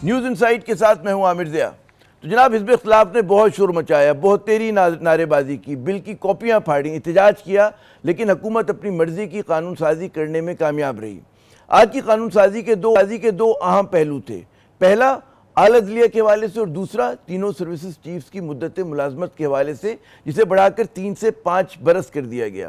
News insight کے ساتھ میں ہوں عامر ضیاء۔ تو جناب حزب اختلاف نے بہت شور مچایا، بہت تیری نعرے بازی کی، بل کی کاپیاں پھاڑیں، احتجاج کیا، لیکن حکومت اپنی مرضی کی قانون سازی کرنے میں کامیاب رہی۔ آج کی قانون سازی کے دو اہم پہلو تھے۔ پہلا اعلیٰ عدلیہ کے حوالے سے اور دوسرا تینوں سروسز چیفز کی مدت ملازمت کے حوالے سے، جسے بڑھا کر 3 سے 5 برس کر دیا گیا۔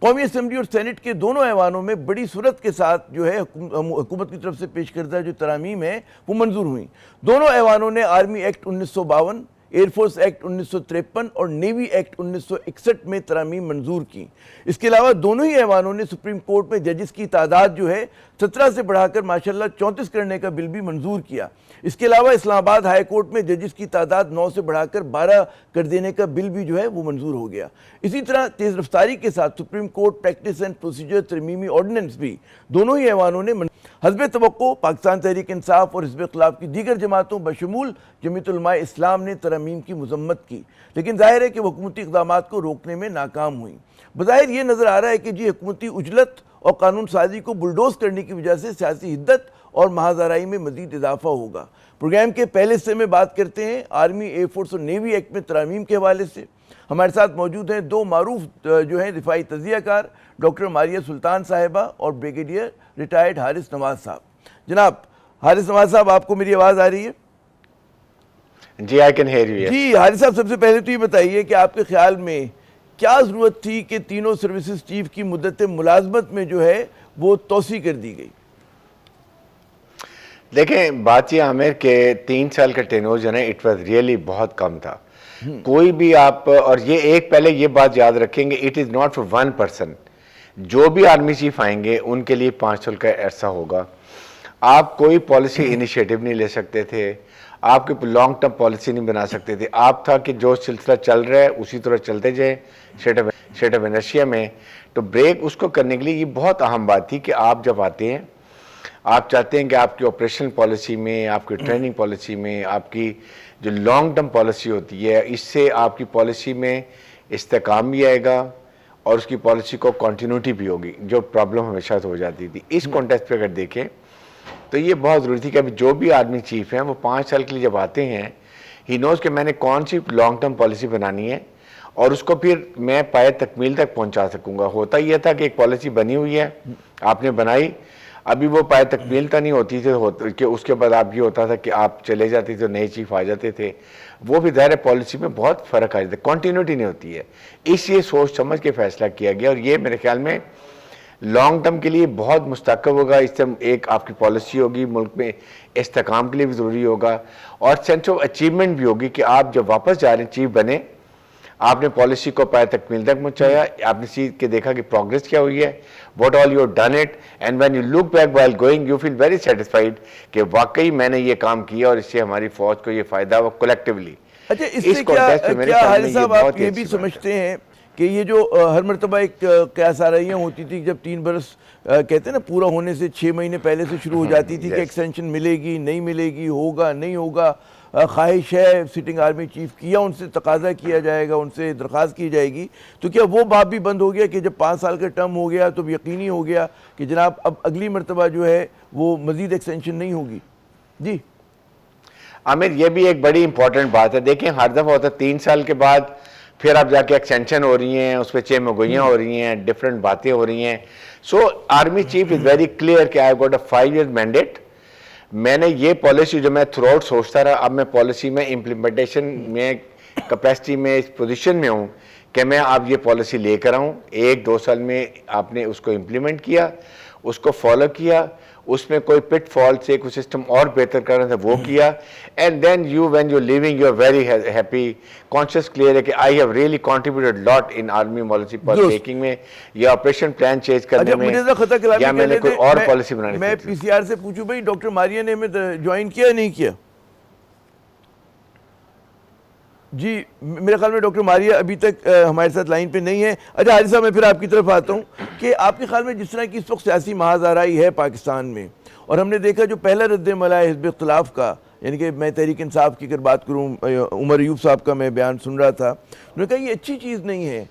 قومی اسمبلی اور سینٹ کے دونوں ایوانوں میں بڑی صورت کے ساتھ جو ہے حکومت کی طرف سے پیش کردہ جو ترامیم ہیں وہ منظور ہوئیں۔ دونوں ایوانوں نے army act 1952، air force act 1953 اور نیوی ایکٹ 1961 میں ترامیم منظور کی۔ اس کے علاوہ دونوں ہی ایوانوں نے سپریم کورٹ میں ججز کی تعداد جو ہے 17 سے بڑھا کر ماشاءاللہ 34 کرنے کا بل بھی منظور کیا۔ اس کے علاوہ اسلام آباد ہائی کورٹ میں ججز کی تعداد 9 سے بڑھا کر 12 کر دینے کا بل بھی جو ہے وہ منظور ہو گیا۔ اسی طرح تیز رفتاری کے ساتھ supreme court practice and procedure ترمیمی آرڈیننس بھی دونوں ہی ایوانوں نے حسب توقع پاکستان تحریک انصاف اور حزب اختلاف کی دیگر جماعتوں بشمول جمعیت علماء اسلام نے ترامیم کی مذمت کی، لیکن ظاہر ہے کہ وہ حکومتی اقدامات کو روکنے میں ناکام ہوئیں۔ بظاہر یہ نظر آ رہا ہے کہ حکومتی عجلت اور قانون سازی کو بلڈوز کرنے کی وجہ سے سیاسی حدت اور محاذ میں مزید اضافہ ہوگا۔ پروگرام کے پہلے حصے میں بات کرتے ہیں آرمی، ایئر فورس اور نیوی ایکٹ میں ترامیم کے حوالے سے۔ ہمارے ساتھ موجود ہیں دو معروف جو ہیں دفاعی تجزیہ کار، ڈاکٹر ماریہ سلطان صاحبہ اور بریگیڈیئر ریٹائرڈ حارث نواز صاحب۔ جناب حارث نواز صاحب، آپ کو میری آواز آ رہی ہے؟ جی، آئی کین ہیئر یو۔ جی حارث صاحب، سب سے پہلے تو یہ بتائیے کہ آپ کے خیال میں کیا ضرورت تھی کہ تینوں سروسز چیف کی مدت ملازمت میں جو ہے وہ توسیع کر دی گئی؟ دیکھیں، بات یہ عامر کہ 3 سال کا ٹینور جو ہے اٹ واز ریئلی بہت کم تھا۔ کوئی بھی آپ، اور یہ پہلے یہ بات یاد رکھیں گے، it is not for one person. جو بھی آرمی چیف آئیں گے ان کے لیے 5 سال کا عرصہ ہوگا۔ آپ کوئی پالیسی انیشیٹو نہیں لے سکتے تھے، آپ کی لانگ ٹرم پالیسی نہیں بنا سکتے تھے۔ آپ تھا کہ جو سلسلہ چل رہا ہے اسی طرح چلتے جائیں اسٹیٹ آف انرشیا میں۔ تو بریک اس کو کرنے کے لیے یہ بہت اہم بات تھی کہ آپ جب آتے ہیں، آپ چاہتے ہیں کہ آپ کی آپریشنل پالیسی میں، آپ کی ٹریننگ پالیسی میں، آپ کی جو لانگ ٹرم پالیسی ہوتی ہے، اس سے آپ کی پالیسی میں استحکام بھی آئے گا اور اس کی پالیسی کو کنٹینیوٹی بھی ہوگی، جو پرابلم ہمیشہ سے ہو جاتی تھی۔ اس کانٹیکسٹ پہ اگر دیکھیں تو یہ بہت ضروری تھی کہ ابھی جو بھی آرمی چیف ہیں وہ 5 سال کے لیے جب آتے ہیں، ہی نوز کہ میں نے کون سی لانگ ٹرم پالیسی بنانی ہے اور اس کو پھر میں پائے تکمیل تک پہنچا سکوں گا۔ ہوتا یہ تھا کہ ایک پالیسی بنی ہوئی ہے، آپ نے بنائی، ابھی وہ پائے تکمیل تا نہیں ہوتی تھی کہ اس کے بعد آپ یہ ہوتا تھا کہ آپ چلے جاتے تھے، نئے چیف آ جاتے تھے، وہ بھی ظاہر پالیسی میں بہت فرق آ جاتا ہے، کنٹینیوٹی نہیں ہوتی ہے۔ اس لیے سوچ سمجھ کے فیصلہ کیا گیا، اور یہ میرے خیال میں لانگ ٹرم کے لیے بہت مستحکم ہوگا۔ اس سے ایک آپ کی پالیسی ہوگی، ملک میں استحکام کے لیے بھی ضروری ہوگا، اور سینس آف اچیومنٹ بھی ہوگی کہ آپ جب واپس جا رہے ہیں چیف بنے، آپ نے پالیسی کو پائے تکمیل تک پہنچایا، آپ نے چیز کے دیکھا کہ پروگریس کیا ہوئی ہے، what all you have done it, and when you look back while going you feel very satisfied کہ واقعی میں نے یہ کام کیا اور اس سے ہماری فوج کو یہ فائدہ ہوا کولیکٹیولی۔ اچھا، اس سے کیا حارث صاحب آپ یہ بھی سمجھتے ہیں کہ یہ جو ہر مرتبہ ایک قیاس آرائیاں ہوتی تھی، جب 3 برس کہتے ہیں نا پورا ہونے سے 6 مہینے پہلے سے شروع ہو جاتی تھی کہ ایکسٹینشن ملے گی نہیں ملے گی، ہوگا نہیں ہوگا، خواہش ہے سٹنگ آرمی چیف کی یا ان سے تقاضا کیا جائے گا، ان سے درخواست کی جائے گی، تو کیا وہ باب بھی بند ہو گیا کہ جب 5 سال کا ٹرم ہو گیا تو یقینی ہو گیا کہ جناب اب اگلی مرتبہ جو ہے وہ مزید ایکسٹینشن نہیں ہوگی؟ جی عامر، یہ بھی ایک بڑی امپورٹنٹ بات ہے۔ دیکھیں، ہر دفعہ ہوتا ہے 3 سال کے بعد پھر اب جا کے ایکسٹینشن ہو رہی ہیں، اس پہ چیمگوئیاں ہو رہی ہیں، ڈفرینٹ باتیں ہو رہی ہیں۔ So army chief is very clear کہ I got a 5 year mandate. میں نے یہ پالیسی جو میں تھرو آؤٹ سوچتا رہا، اب میں پالیسی میں امپلیمنٹیشن میں کیپیسٹی میں اس پوزیشن میں ہوں کہ میں اب یہ پالیسی لے کر آؤں۔ 1-2 سال میں آپ نے اس کو امپلیمنٹ کیا، اس کو فالو کیا، اس میں کوئی پٹ فال سے کوئی سسٹم اور بہتر کرنا تھا وہ کیا، and then when you leaving you are very happy, conscious clear ہے کہ I have really contributed lot in army policy making میں، یا آپریشن پلان چینج کرنے میں، یا میں نے کوئی اور پالیسی بنانی تھی۔ میں پی سی آر سے پوچھوں بھائی ڈاکٹر ماریہ نے ہمیں جوائن کیا یا نہیں کیا؟ جی میرے خیال میں ڈاکٹر ماریہ ابھی تک ہمارے ساتھ لائن پہ نہیں ہے۔ اچھا حارث صاحب، میں پھر آپ کی طرف آتا ہوں کہ آپ کے خیال میں جس طرح کی اس وقت سیاسی محاذ آرائی ہے پاکستان میں، اور ہم نے دیکھا جو پہلا رد عمل ہے حزب اختلاف کا، یعنی کہ میں تحریک انصاف کی اگر بات کروں، عمر ایوب صاحب کا میں بیان سن رہا تھا، انہوں نے کہا یہ اچھی چیز نہیں ہے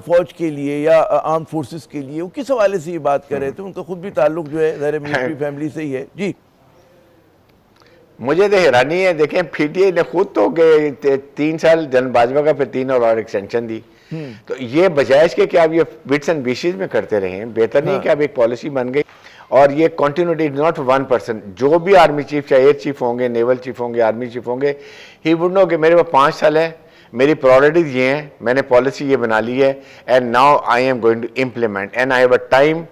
فوج کے لیے یا آرم فورسز کے لیے۔ وہ کس حوالے سے یہ بات کر رہے تھے؟ ان کا خود بھی تعلق جو ہے ظاہر ملٹری فیملی سے ہی ہے۔ جی مجھے تو حیرانی ہے, دیکھیں پی ٹی آئی نے خود تو کہ 3 سال جن باجوہ کا, پھر 3 اور ایکسٹینشن دی, تو یہ بجائے اس کے کہ آپ یہ بٹس اینڈ بیشیز میں کرتے رہیں, بہتر نہیں کہ اب ایک پالیسی بن گئی اور یہ کنٹینیوٹی ناٹ 1%. جو بھی آرمی چیف, چاہے ایئر چیف ہوں گے, نیول چیف ہوں گے, آرمی چیف ہوں گے, ہی وڈ نو کہ میرے پاس 5 سال ہے, میری پرائورٹیز یہ ہیں, میں نے پالیسی یہ بنا لی ہے, and now I am going to implement and I have a time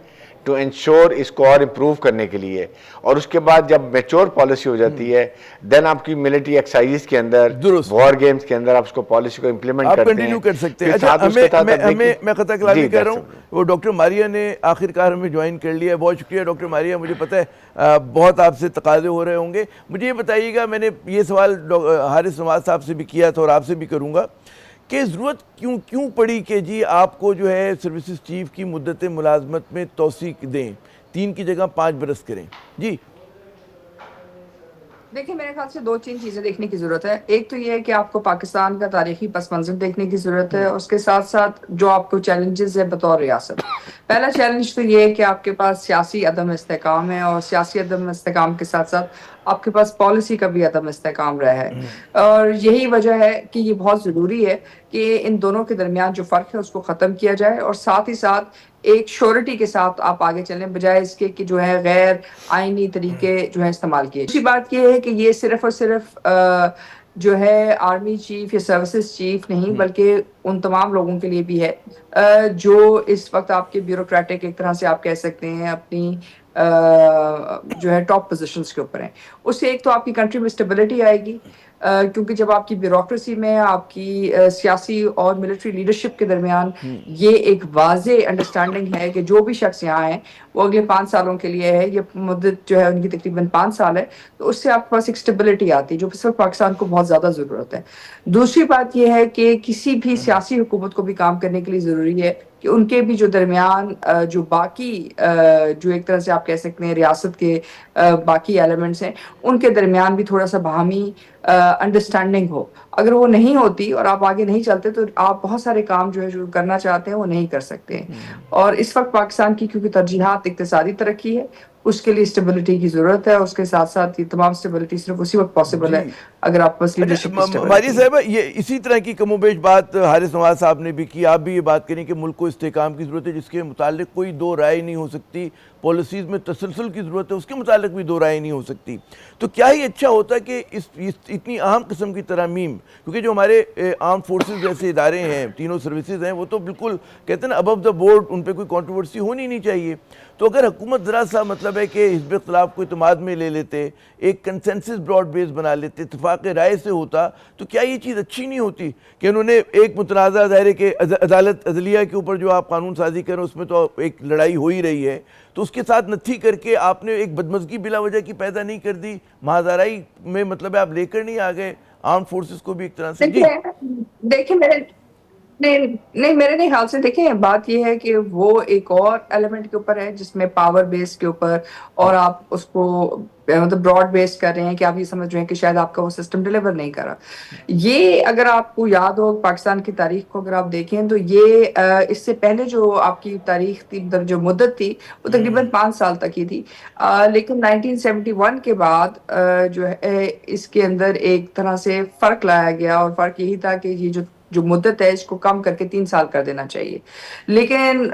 to ensure اس کو اور امپروو کرنے کے لیے. اور اس کے بعد جب میچور پالیسی ہو جاتی ہے, دین آپ کی ملٹری ایکسرسائز کے اندر, وار گیمز کے اندر آپ اس کو پالیسی کو امپلیمنٹ کرتے ہیں, آپ کنٹینیو کر سکتے ہیں. اچھا میں خطا کلامی کر رہا ہوں, وہ ڈاکٹر ماریہ نے آخرکار ہمیں جوائن کر لیا ہے. بہت شکریہ ڈاکٹر ماریہ, مجھے پتہ ہے بہت آپ سے تقاضے ہو رہے ہوں گے. مجھے یہ بتائیے گا, میں نے یہ سوال حارث نواز صاحب سے بھی کیا تھا اور آپ سے بھی کروں گا, کہ ضرورت کیوں پڑی کہ جی آپ کو جو ہے سروسز چیف کی مدت ملازمت میں توسیع دیں, 3 کی جگہ 5 برس کریں؟ جی دیکھیں, میرے خیال سے 2-3 چیزیں دیکھنے کی ضرورت ہے. ایک تو یہ ہے کہ آپ کو پاکستان کا تاریخی پس منظر دیکھنے کی ضرورت ہے, اس کے ساتھ ساتھ جو آپ کو چیلنجز ہے بطور ریاست. پہلا چیلنج تو یہ ہے کہ آپ کے پاس سیاسی عدم استحکام ہے, اور سیاسی عدم استحکام کے ساتھ ساتھ آپ کے پاس پالیسی کا بھی عدم استحکام رہا ہے. اور یہی وجہ ہے کہ یہ بہت ضروری ہے کہ ان دونوں کے درمیان جو فرق ہے اس کو ختم کیا جائے, اور ساتھ ہی ساتھ ایک شورٹی کے ساتھ آپ آگے چلیں, بجائے اس کے کہ جو ہے غیر آئینی طریقے جو ہے استعمال کیے. دوسری بات یہ ہے کہ یہ صرف اور صرف جو ہے آرمی چیف یا سروسز چیف نہیں, بلکہ ان تمام لوگوں کے لیے بھی ہے جو اس وقت آپ کے بیوروکریٹک ایک طرح سے آپ کہہ سکتے ہیں اپنی جو ہے ٹاپ پوزیشنز کے اوپر ہیں. اس سے ایک تو آپ کی کنٹری میں اسٹیبلٹی آئے گی, کیونکہ جب آپ کی بیوروکریسی میں آپ کی سیاسی اور ملٹری لیڈرشپ کے درمیان یہ ایک واضح انڈرسٹینڈنگ ہے کہ جو بھی شخص یہاں ہے وہ اگلے 5 سالوں کے لیے ہے, یہ مدت جو ہے ان کی تقریباً 5 سال ہے, تو اس سے آپ کے پاس ایک اسٹیبلٹی آتی ہے جو اس وقت پاکستان کو بہت زیادہ ضرورت ہے. دوسری بات یہ ہے کہ کسی بھی سیاسی حکومت کو بھی کام کرنے کے لیے ضروری ہے کہ ان کے بھی جو درمیان جو باقی جو ایک طرح سے آپ کہہ سکتے ہیں ریاست کے باقی ایلیمنٹس ہیں, ان کے درمیان بھی تھوڑا سا باہمی انڈرسٹینڈنگ ہو. اگر وہ نہیں ہوتی اور آپ آگے نہیں چلتے تو آپ بہت سارے کام جو ہے جو کرنا چاہتے ہیں وہ نہیں کر سکتے. اور اس وقت پاکستان کی کیونکہ ترجیحات اقتصادی ترقی ہے, اس کے لیے اسٹیبلٹی کی ضرورت ہے. اس کے ساتھ ساتھ یہ تمام اسٹیبلٹی صرف اسی وقت پاسبل ہے اگر آپ پاس لیڈرشپ کی اسٹیبلٹی. ماریہ صاحبہ, یہ اسی طرح کی کم و بیش بات حارث نواز صاحب نے بھی کی, آپ بھی یہ بات کریں کہ ملک کو استحکام کی ضرورت ہے, جس کے متعلق کوئی دو رائے نہیں ہو سکتی. پالیسیز میں تسلسل کی ضرورت ہے, اس کے متعلق بھی دو رائے نہیں ہو سکتی. تو کیا ہی اچھا ہوتا کہ اس اتنی اہم قسم کی ترامیم, کیونکہ جو ہمارے آرم فورسز جیسے ادارے ہیں, تینوں سروسز ہیں, وہ تو بالکل کہتے ہیں نا ابو دا بورڈ, ان پہ کوئی کنٹروورسی ہونی نہیں چاہیے. تو اگر حکومت ذرا سا مطلب ہے کہ حزب اختلاف کو اعتماد میں لے لیتے, ایک کنسنسس براڈ بیس بنا لیتے, اتفاق رائے سے ہوتا, تو کیا یہ چیز اچھی نہیں ہوتی کہ انہوں نے ایک متنازع دائرے کے عدالت عدلیہ کے اوپر جو آپ قانون سازی کر رہے ہیں اس میں تو ایک لڑائی ہو ہی رہی ہے, تو اس کے ساتھ نتھی کر کے آپ نے ایک بدمزگی بلا وجہ کی پیدا نہیں کر دی, مہازارائی میں مطلب ہے آپ لے کر نہیں آ گئے آرم فورسز کو بھی ایک طرح سے. دیکھیں نہیں میرے نہیں خیال سے, دیکھیں بات یہ ہے کہ وہ ایک اور ایلیمنٹ کے اوپر ہے جس میں پاور بیس کے اوپر, اور آپ اس کو مطلب براڈ بیس کر رہے ہیں کہ آپ یہ سمجھ رہے ہیں کہ شاید آپ کا وہ سسٹم ڈیلیور نہیں کر رہا. یہ اگر آپ کو یاد ہو پاکستان کی تاریخ کو اگر آپ دیکھیں تو یہ اس سے پہلے جو آپ کی تاریخ تھی, جو مدت تھی وہ تقریباً 5 سال تک ہی تھی, لیکن 1971 کے بعد جو ہے اس کے اندر ایک طرح سے فرق لایا گیا, اور فرق یہی تھا کہ یہ جو مدت ہے اس کو کم کر کے 3 سال کر دینا چاہیے. لیکن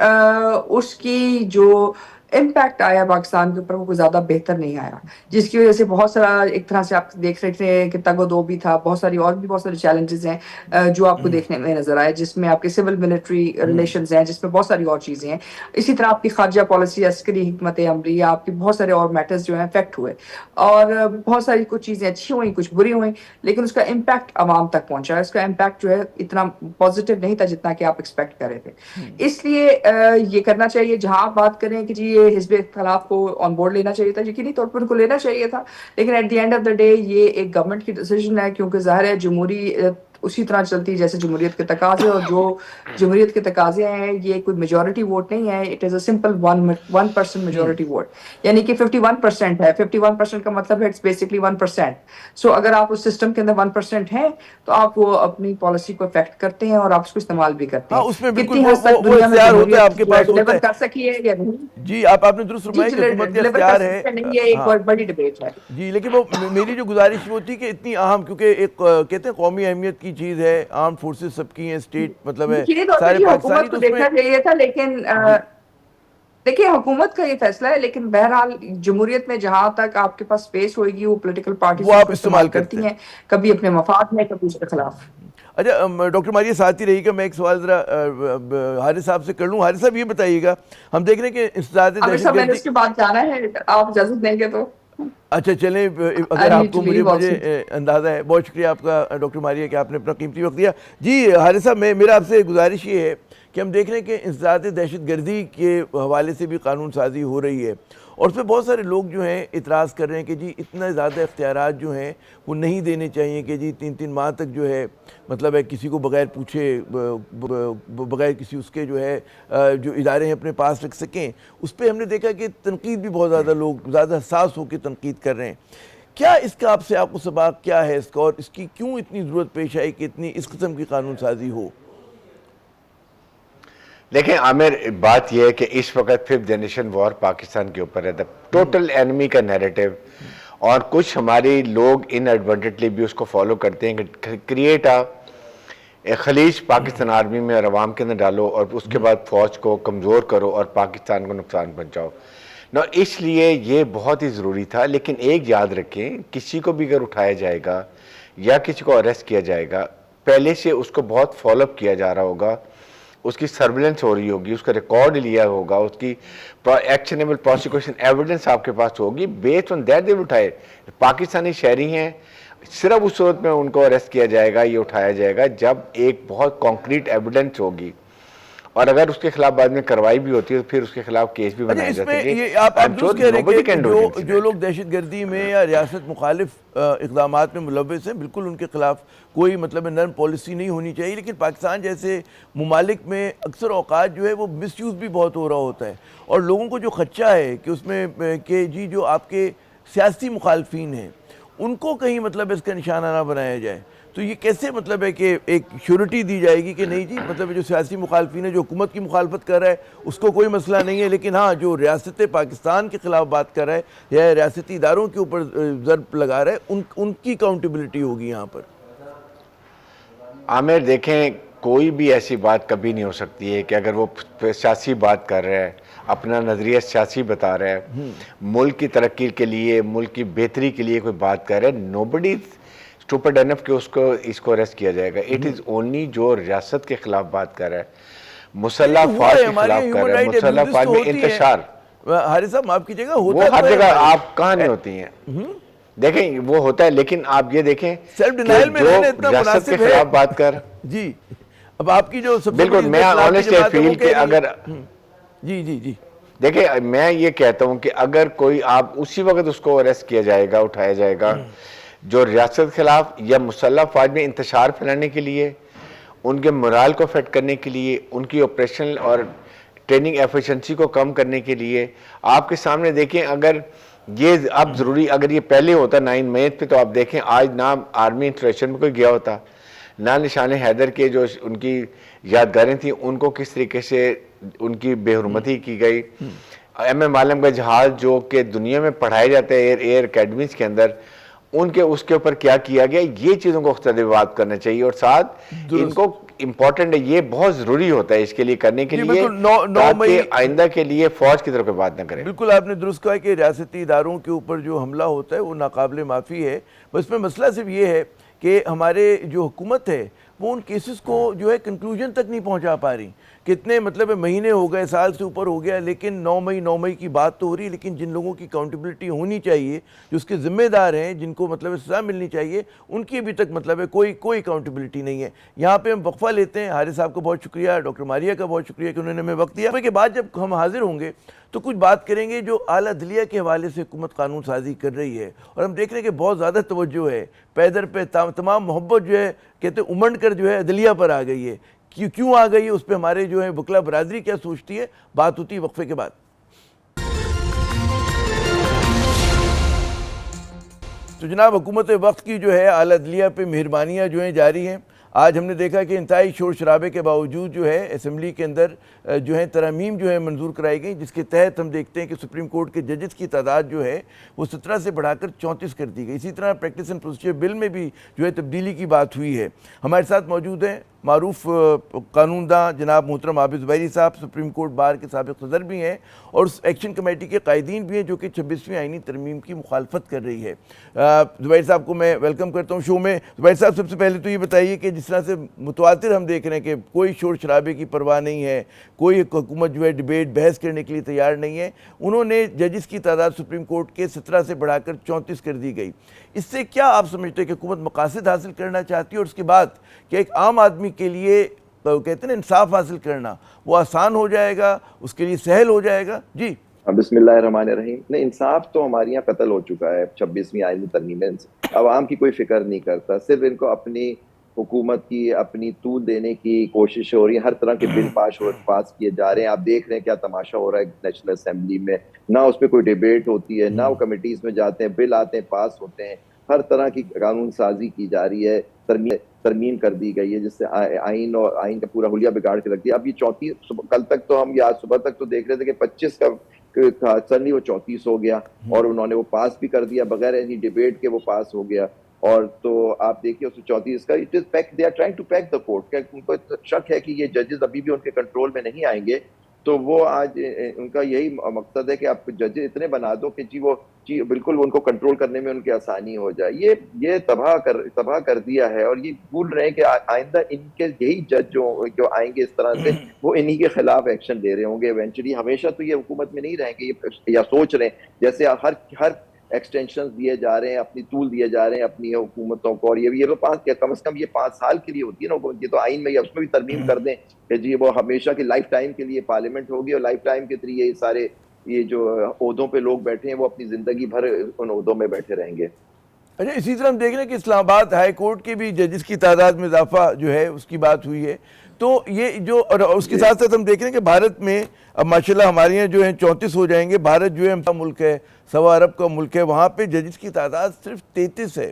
اس کی جو امپیکٹ آیا پاکستان کے اوپر وہ کوئی زیادہ بہتر نہیں آیا, جس کی وجہ سے بہت سارا ایک طرح سے آپ دیکھ رہے تھے کہ تگ و دو بھی تھا, بہت سارے چیلنجز ہیں جو آپ کو دیکھنے میں نظر آئے, جس میں آپ کے سول ملٹری ریلیشنز ہیں, جس میں بہت ساری اور چیزیں ہیں. اسی طرح آپ کی خارجہ پالیسی, عسکری حکمت عملیہ, آپ کے بہت سارے اور میٹرز جو ہیں افیکٹ ہوئے, اور بہت ساری کچھ چیزیں اچھی ہوئیں, کچھ بری ہوئیں, لیکن اس کا امپیکٹ عوام تک پہنچا. اس کا امپیکٹ جو ہے اتنا پازیٹیو نہیں تھا جتنا کہ آپ ایکسپیکٹ کر رہے تھے. اس لیے یہ کرنا چاہیے, جہاں آپ بات کریں کہ جی یہ حزب اختلاف کو آن بورڈ لینا چاہیے تھا, یقینی طور پر ان کو لینا چاہیے تھا, لیکن at the end of the day یہ ایک گورنمنٹ کی ڈیسیژن ہے, کیونکہ ظاہر ہے جمہوری اسی طرح چلتی ہے جیسے جمہوریت کے تقاضے، اور جو جمہوریت کے تقاضے ہیں یہ کوئی میجورٹی ووٹ نہیں ہے، it is a simple 1% majority vote, یعنی کہ 51% ہے. 51% کا مطلب ہے اٹس بیسکلی 1%. سو اگر آپ اس سسٹم کے اندر 1% ہیں تو آپ وہ اپنی پالیسی کو افیکٹ کرتے ہیں اور آپ اس کو استعمال بھی کرتے ہاں ہیں. اس میں بالکل کتنی حد تک وہ دنیا میں اختیار ہوتا ہے آپ جمہوریت کے جو ہے پاس ہوتا ڈلیور ہے. کر سکی ہے یا نہیں؟ جی آپ نے درست جی فرمایا کہ حکومت کا ڈلیور کر اختیار سکتی ہے. ہے نہیں، یہ ایک ہاں بہت بڑی ڈبیٹ ہے. جی لیکن وہ میری جو گزارش وہ تھی کہ اتنی اہم، کیونکہ ایک کہتے ہیں قومی اہمیت کی چیز ہے، آرم فورسز سب کی ہیں، اسٹیٹ مطلب ہے یقینی طور پہ سارے جی پاکستانی، حکومت تو کو اس میں دیکھنا چاہیے تھا، لیکن جی دیکھیے حکومت کا یہ فیصلہ ہے، لیکن بہرحال جمہوریت میں جہاں تک آپ کے پاس اسپیس ہوئے گی وہ پولیٹیکل پارٹیز وہ اس آپ کو استعمال استعمال کرتے کرتی ہیں. ہیں، کبھی اپنے مفاد میں کبھی اس کے خلاف. اچھا ڈاکٹر ماریہ ساتھ ہی رہی گا، میں ایک سوال ذرا حارث صاحب سے کر لوں. حارث صاحب یہ بتائیے گا، ہم دیکھ رہے ہیں کہ انسداد عامر دہشت صاحب میں نے گردی. اس کے بعد جانا ہے، آپ اجازت دیں گے تو. اچھا چلیں، اگر I آپ need کو to leave مجھے also. اندازہ ہے. بہت شکریہ آپ کا ڈاکٹر ماریہ کہ آپ نے اپنا قیمتی وقت دیا. جی حارث صاحب میرا آپ سے گزارش یہ ہے کہ ہم دیکھ رہے ہیں کہ انسداد دہشت گردی کے حوالے سے بھی قانون سازی ہو رہی ہے، اور اس پہ بہت سارے لوگ جو ہیں اعتراض کر رہے ہیں کہ جی اتنا زیادہ اختیارات جو ہیں وہ نہیں دینے چاہیے، کہ جی 3 ماہ تک جو ہے مطلب ہے کسی کو بغیر پوچھے بغیر کسی اس کے جو ہے جو ادارے ہیں اپنے پاس رکھ سکیں. اس پہ ہم نے دیکھا کہ تنقید بھی بہت زیادہ لوگ زیادہ حساس ہو کے تنقید کر رہے ہیں. کیا اس کا آپ سے آپ کو سباق کیا ہے اس کا، اور اس کی کیوں اتنی ضرورت پیش آئی کہ اتنی اس قسم کی قانون سازی ہو؟ دیکھیں عامر، بات یہ ہے کہ اس وقت 5th جنریشن وار پاکستان کے اوپر ہے، ٹوٹل اینمی کا نیریٹو، اور کچھ ہمارے لوگ ان ایڈوانٹیجلی بھی اس کو فالو کرتے ہیں کہ کریٹ خلیج پاکستان آرمی میں اور عوام کے اندر ڈالو، اور اس کے بعد فوج کو کمزور کرو اور پاکستان کو نقصان پہنچاؤ. اس لیے یہ بہت ہی ضروری تھا. لیکن ایک یاد رکھیں، کسی کو بھی اگر اٹھایا جائے گا یا کسی کو اریسٹ کیا جائے گا، پہلے سے اس کو بہت فالو اپ کیا جا رہا ہوگا، اس کی سرویلنس ہو رہی ہوگی، اس کا ریکارڈ لیا ہوگا، اس کی ایکشنیبل پروسیکیوشن ایویڈنس آپ کے پاس ہوگی. بیسڈ آن دیٹ دے اٹھائے. پاکستانی شہری ہیں، صرف اس صورت میں ان کو اریسٹ کیا جائے گا، یہ اٹھایا جائے گا جب ایک بہت کانکریٹ ایویڈنس ہوگی، اور اگر اس کے خلاف بعد میں کارروائی بھی ہوتی ہے تو پھر اس کے خلاف کیس بھی اچھا بنایا اس جاتا میں ہے. یہ آپ درست کہہ رہے ہیں کہ جو لوگ دہشت گردی میں یا ریاست مخالف اقدامات میں ملوث ہیں، بالکل ان کے خلاف کوئی مطلب نرم پالیسی نہیں ہونی چاہیے. لیکن پاکستان جیسے ممالک میں اکثر اوقات جو ہے وہ مس یوز بھی بہت ہو رہا ہوتا ہے، اور لوگوں کو جو خدشہ ہے کہ اس میں کہ جی جو آپ کے سیاسی مخالفین ہیں ان کو کہیں مطلب اس کا نشانہ نہ بنایا جائے. تو یہ کیسے مطلب ہے کہ ایک شیورٹی دی جائے گی کہ نہیں جی مطلب جو سیاسی مخالفین ہے، جو حکومت کی مخالفت کر رہا ہے اس کو کوئی مسئلہ نہیں ہے، لیکن ہاں جو ریاست پاکستان کے خلاف بات کر رہا ہے یا ریاستی اداروں کے اوپر ضرب لگا رہا ہے ان کی اکاؤنٹیبلٹی ہوگی یہاں پر؟ عامر دیکھیں، کوئی بھی ایسی بات کبھی نہیں ہو سکتی ہے کہ اگر وہ سیاسی بات کر رہا ہے، اپنا نظریہ سیاسی بتا رہا ہے، ملک کی ترقی کے لیے، ملک کی بہتری کے لیے کوئی بات کر رہا ہے، nobody is stupid enough کہ اس کو اریسٹ کیا جائے گا. اٹ از اونلی جو ریاست کے خلاف بات کر رہا ہے، مسلح فوج کے خلاف کر رہا ہے، مسلح فوج میں انتشار. حارث صاحب معاف کیجیے گا، وہ ہوتا ہر تو جگہ ہے آپ کہاں نہیں ہوتی ہیں. دیکھیں وہ ہوتا ہے، لیکن آپ یہ دیکھیں سیلف کہ ڈینائل میں جو رہنا اتنا ریاست کے مناسب ہے. خلاف بات کر، جی اب آپ کی جو سب سے بالکل بڑی میں اخلاق کی آنیسٹلی جماعت ہے وہ فیل کہہ کہ رہی اگر ہے. جی جی جی دیکھیں میں یہ کہتا ہوں کہ اگر کوئی آپ اسی وقت اس کو اریسٹ کیا جائے گا، اٹھایا جائے گا جو ریاست کے خلاف یا مسلح فوج میں انتشار پھیلانے کے لیے، ان کے مرال کو افیکٹ کرنے کے لیے، ان کی آپریشنل اور ٹریننگ ایفیشنسی کو کم کرنے کے لیے. آپ کے سامنے دیکھیں، اگر یہ اب ضروری اگر یہ پہلے ہوتا 9 مئی پہ، تو آپ دیکھیں آج نہ آرمی انسٹالیشن میں کوئی گیا ہوتا، نہ نشان حیدر کے جو ان کی یادگاریں تھیں ان کو کس طریقے سے ان کی بے حرمتی کی گئی. ایم عالم کا جہاز جو کہ دنیا میں پڑھائے جاتے ہیں ایئر اکیڈمیز کے اندر، ان کے اس کے اوپر کیا کیا گیا، یہ چیزوں کو بات کرنا چاہیے. اور ساتھ ان کو امپورٹنٹ ہے، یہ بہت ضروری ہوتا ہے اس کے لیے کرنے کے لیے، تاکہ آئندہ کے لیے فوج کی طرف بات نہ کریں. بالکل آپ نے درست کہا کہ ریاستی اداروں کے اوپر جو حملہ ہوتا ہے وہ ناقابل معافی ہے. بس میں مسئلہ صرف یہ ہے کہ ہمارے جو حکومت ہے وہ ان کیسز کو جو ہے کنکلوژن تک نہیں پہنچا پا رہی. کتنے مطلب مہینے ہو گئے، سال سے اوپر ہو گیا، لیکن 9 مئی کی بات تو ہو رہی ہے، لیکن جن لوگوں کی اکاؤنٹیبلٹی ہونی چاہیے، جو اس کے ذمہ دار ہیں، جن کو مطلب سزا ملنی چاہیے، ان کی ابھی تک مطلب ہے کوئی اکاؤنٹیبلٹی نہیں ہے. یہاں پہ ہم وقفہ لیتے ہیں. حارث صاحب کا بہت شکریہ، ڈاکٹر ماریہ کا بہت شکریہ کہ انہوں نے ہمیں وقت دیا. کے بعد جب ہم حاضر ہوں گے تو کچھ بات کریں گے جو اعلیٰ عدلیہ کے حوالے سے حکومت قانون سازی کر رہی ہے، اور ہم دیکھ رہے ہیں کہ بہت زیادہ توجہ ہے پیدر پہ، تمام محبت جو ہے کہتے ہیں امنڈ کر جو ہے عدلیہ پر آ گئی ہے. کیوں آ گئی ہے اس پہ ہمارے جو ہے وکلا برادری کیا سوچتی ہے، بات ہوتی ہے وقفے کے بعد. تو جناب حکومت وقت کی جو ہے اعلیٰ عدلیہ پہ مہربانیاں جو ہیں جاری ہیں. آج ہم نے دیکھا کہ انتہائی شور شرابے کے باوجود جو ہے اسمبلی کے اندر جو ہے ترامیم جو ہے منظور کرائی گئی، جس کے تحت ہم دیکھتے ہیں کہ سپریم کورٹ کے ججز کی تعداد جو ہے وہ 17 سے بڑھا کر 34 کر دی گئی. اسی طرح پریکٹس اینڈ پروسیجر بل میں بھی جو ہے تبدیلی کی بات ہوئی ہے. ہمارے ساتھ موجود ہیں معروف قانون داں جناب محترم عابد زبیری صاحب، سپریم کورٹ بار کے سابق صدر بھی ہیں اور اس ایکشن کمیٹی کے قائدین بھی ہیں جو کہ 26ویں آئینی ترمیم کی مخالفت کر رہی ہے. زبیری صاحب کو میں ویلکم کرتا ہوں شو میں. زبیری صاحب سب سے پہلے تو یہ بتائیے کہ جس طرح سے متواتر ہم دیکھ رہے ہیں کہ کوئی شور شرابے کی پرواہ نہیں ہے، کوئی حکومت جو ہے ڈیبیٹ بحث کرنے کے لیے تیار نہیں ہے، انہوں نے ججز کی تعداد سپریم کورٹ کے 17 سے بڑھا کر 34 کر دی گئی. اس سے کیا آپ سمجھتے ہیں کہ حکومت مقاصد حاصل کرنا چاہتی ہے، اور اس کے بعد کہ ایک عام آدمی کے لیے کہتے ہیں نا انصاف حاصل کرنا وہ آسان ہو جائے گا، اس کے لیے سہل ہو جائے گا؟ جی بسم اللہ الرحمن الرحیم. نہیں، انصاف تو ہمارے یہاں قتل ہو چکا ہے 26ویں آئینی ترمیم میں. عوام کی کوئی فکر نہیں کرتا، صرف ان کو اپنی حکومت کی اپنی طول دینے کی کوشش ہو رہی ہے. ہر طرح کے بل پاس کیے جا رہے ہیں. آپ دیکھ رہے ہیں کیا تماشا ہو رہا ہے نیشنل اسمبلی میں. نہ اس پہ کوئی ڈیبیٹ ہوتی ہے، نہ وہ کمیٹیز میں جاتے ہیں، بل آتے ہیں پاس ہوتے ہیں. ہر طرح کی قانون سازی کی جا رہی ہے، ترمیم کر دی گئی ہے جس سے آئین اور آئین کا پورا حلیہ بگاڑ کے رکھ دیا. اب یہ 34 کل تک تو ہم آج صبح تک تو دیکھ رہے تھے کہ 25 کا سنلی وہ 34 ہو گیا، اور انہوں نے وہ پاس بھی کر دیا بغیر اینی ڈیبیٹ کے، وہ پاس ہو گیا. اور تو آپ دیکھیے اس 34 کا it is pack, they are trying to pack the court. ان کو شک ہے کہ یہ ججز ابھی بھی ان کے کنٹرول میں نہیں آئیں گے، تو وہ آج ان کا یہی مقصد ہے کہ آپ ججز اتنے بنا دو کہ وہ بالکل ان کو کنٹرول کرنے میں ان کی آسانی ہو جائے. یہ تباہ کر دیا ہے. اور یہ بھول رہے ہیں کہ آئندہ ان کے یہی جج جو آئیں گے اس طرح سے، وہ انہی کے خلاف ایکشن لے رہے ہوں گے ایونچولی. ہمیشہ تو یہ حکومت میں نہیں رہیں گے، یا سوچ رہے ہیں جیسے ہر ایکسٹینشن دیے جا رہے ہیں، اپنی طول دیے جا رہے ہیں اپنی حکومتوں کو. اور یہ تو کم از کم یہ 5 سال کے لیے ہوتی ہے نا حکومت. یہ تو آئین میں اس میں بھی ترمیم کر دیں کہ جی وہ ہمیشہ کی لائف ٹائم کے لیے پارلیمنٹ ہوگی، اور لائف ٹائم کے ذریعے یہ سارے یہ جو عہدوں پہ لوگ بیٹھے ہیں وہ اپنی زندگی بھر ان عہدوں میں بیٹھے رہیں گے. اچھا، اسی طرح ہم دیکھ رہے ہیں کہ اسلام آباد ہائی کورٹ کے بھی ججز کی تعداد میں اضافہ جو ہے اس کی بات ہوئی ہے. تو یہ جو اور اس کے ساتھ ساتھ ہم دیکھ رہے ہیں کہ بھارت میں اب ماشاءاللہ ہمارے یہاں جو ہیں 34 ہو جائیں گے. بھارت جو ہے ملک ہے، 1.25 ارب کا ملک ہے، وہاں پہ ججز کی تعداد صرف 33 ہے،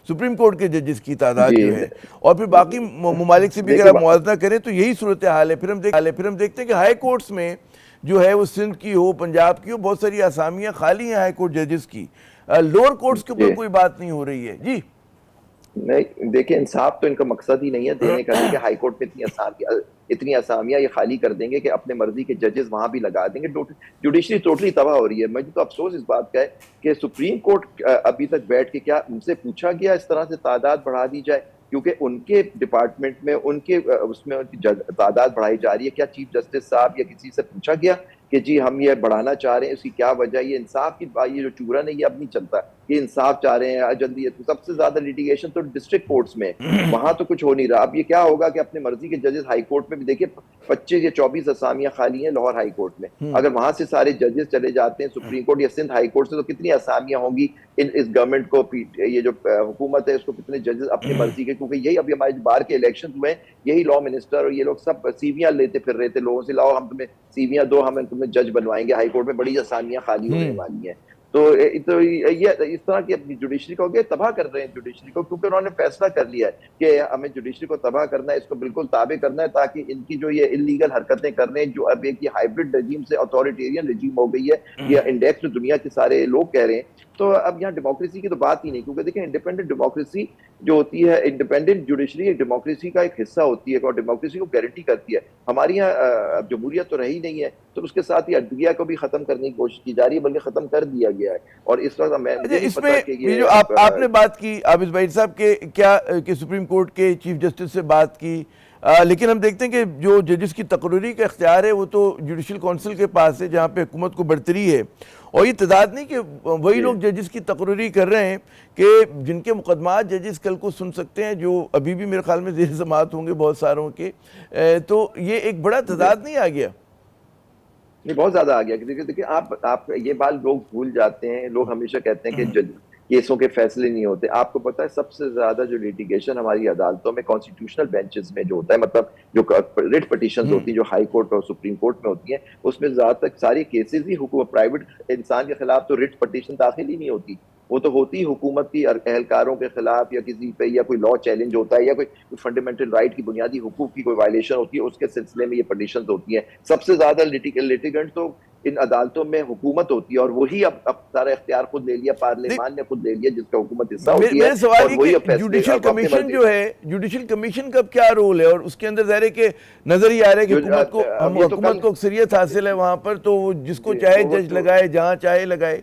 سپریم کورٹ کے ججز کی تعداد جو ہے. اور پھر باقی ممالک سے بھی اگر آپ موازنہ کریں تو یہی صورتحال ہے. پھر ہم دیکھتے ہیں کہ ہائی کورٹس میں جو ہے وہ سندھ کی ہو، پنجاب کی ہو، بہت ساری آسامیاں خالی ہیں ہائی کورٹ ججز کی. لوور کورٹس کے اوپر کوئی بات نہیں ہو رہی ہے. جی نہیں، دیکھیں انصاف تو ان کا مقصد ہی نہیں ہے دینے کا. کہ ہائی کورٹ میں اتنی اسامیاں یہ خالی کر دیں گے کہ اپنے مرضی کے ججز وہاں بھی لگا دیں گے. جوڈیشری ٹوٹلی تباہ ہو رہی ہے. مجھے تو افسوس اس بات کا ہے کہ سپریم کورٹ ابھی تک بیٹھ کے کیا ان سے پوچھا گیا اس طرح سے تعداد بڑھا دی جائے؟ کیونکہ ان کے ڈپارٹمنٹ میں ان کی تعداد بڑھائی جا رہی ہے. کیا چیف جسٹس صاحب یا کسی سے پوچھا گیا کہ جی ہم یہ بڑھانا چاہ رہے ہیں، اس کی کیا وجہ؟ یہ انصاف کی یہ جو چورن ہے یہ اب نہیں چلتا. یہ انصاف چاہ رہے ہیں جلدی. سب سے زیادہ لیٹیگیشن تو ڈسٹرکٹ کورٹس میں، وہاں تو کچھ ہو نہیں رہا. اب یہ کیا ہوگا کہ اپنے مرضی کے ججز ہائی کورٹ میں بھی دیکھیں 25 یا 24 اسامیاں خالی ہیں لاہور ہائی کورٹ میں. اگر وہاں سے سارے ججز چلے جاتے ہیں سپریم کورٹ یا سندھ ہائی کورٹ سے، تو کتنی اسامیاں ہوں گی اس گورنمنٹ کو، یہ جو حکومت ہے اس کو کتنے ججز اپنی مرضی کے. کیونکہ یہی ابھی ہمارے بار کے الیکشن ہوئے ہیں، یہی لا منسٹر اور یہ لوگ سب سیویاں لیتے پھر رہے تھے لوگوں سے، لاؤ ہم تمہیں سیویاں دو، ہم تمہیں جج بنوائیں گے ہائی کورٹ میں. بڑی اسامیاں خالی ہونے والی ہیں. تو یہ اس طرح کی اپنی جوڈیشری کو تباہ کر رہے ہیں جوڈیشری کو. کیونکہ انہوں نے فیصلہ کر لیا ہے کہ ہمیں جوڈیشری کو تباہ کرنا ہے، اس کو بالکل تابع کرنا ہے، تاکہ ان کی جو یہ انلیگل حرکتیں کر رہے ہیں، جو اب ایک یہ ہائبرڈ رجیم سے اتھارٹیرین رجیم ہو گئی ہے، یہ انڈیکس جو دنیا کے سارے لوگ کہہ رہے ہیں. تو اب یہاں ڈیموکریسی کی تو بات ہی نہیں. کیونکہ دیکھیں انڈیپینڈنٹ ڈیموکریسی جو ہوتی ہے، انڈیپینڈنٹ جوڈیشری ایک ڈیموکریسی کا ایک حصہ ہوتی ہے اور ڈیموکریسی کو گارنٹی کرتی ہے. ہماری یہاں جمہوریت تو رہی نہیں ہے، تو اس کے ساتھ یہ عدلیہ کو بھی ختم کرنے کی کوشش کی جا رہی ہے، بلکہ ختم کر دیا گیا ہے. اور اس وقت اس میں جو آپ نے بات کی عابد زبیری صاحب کے کیا کہ سپریم کورٹ کے چیف جسٹس سے بات کی، لیکن ہم دیکھتے ہیں کہ جو ججز کی تقرری کا اختیار ہے وہ تو جوڈیشل کونسل کے پاس ہے، جہاں پہ حکومت کو برتری ہے. اور یہ تعداد نہیں کہ وہی لوگ ججز کی تقرری کر رہے ہیں کہ جن کے مقدمات ججز کل کو سن سکتے ہیں، جو ابھی بھی میرے خیال میں زیر سماعت ہوں گے بہت ساروں کے. تو یہ ایک بڑا تعداد نہیں آ گیا؟ نہیں بہت زیادہ آ گیا. دیکھیے آپ یہ بات لوگ بھول جاتے ہیں. لوگ ہمیشہ کہتے ہیں کہ کیسوں کے فیصلے نہیں ہوتے. آپ کو پتا ہے سب سے زیادہ جو لیٹیگیشن ہماری عدالتوں میں کانسٹیٹیوشنل بینچز میں جو ہوتا ہے, مطلب جو ریٹ پٹیشنز ہوتی ہیں جو ہائی کورٹ اور سپریم کورٹ میں ہوتی ہیں, اس میں زیادہ تر ساری کیسز ہی حکومت پرائیویٹ انسان کے خلاف تو ریٹ پٹیشن داخل ہی نہیں ہوتی. وہ تو ہوتی حکومت کی اہلکاروں کے خلاف, یا کسی پہ یا کوئی لا چیلنج ہوتا ہے, یا کوئی فنڈامنٹل رائٹ کی بنیادی حقوق کی کوئی وائلیشن ہوتی ہے, اس کے سلسلے میں یہ پٹیشنز ہوتی ہیں. سب سے زیادہ لیٹیگنٹ تو ان عدالتوں میں حکومت ہوتی ہے, اور وہی اب سارا اختیار خود لے لیا, پارلیمان نے خود لے لیا جس کا حکومت حصہ ہوتی ہے, میرے سوال اور یہ وہی کہ اب فیصلے جوڈیشل اپنی کمیشن مرضی. جو ہے, جوڈیشل کمیشن کا کیا رول ہے, اور اس کے اندر ظاہر ہے کہ نظر ہی آ رہا ہے کہ حکومت کو اب یہ تو حکومت کو اکثریت حاصل ہے وہاں پر, تو وہ جس کو چاہے جج لگائے, جہاں چاہے لگائے.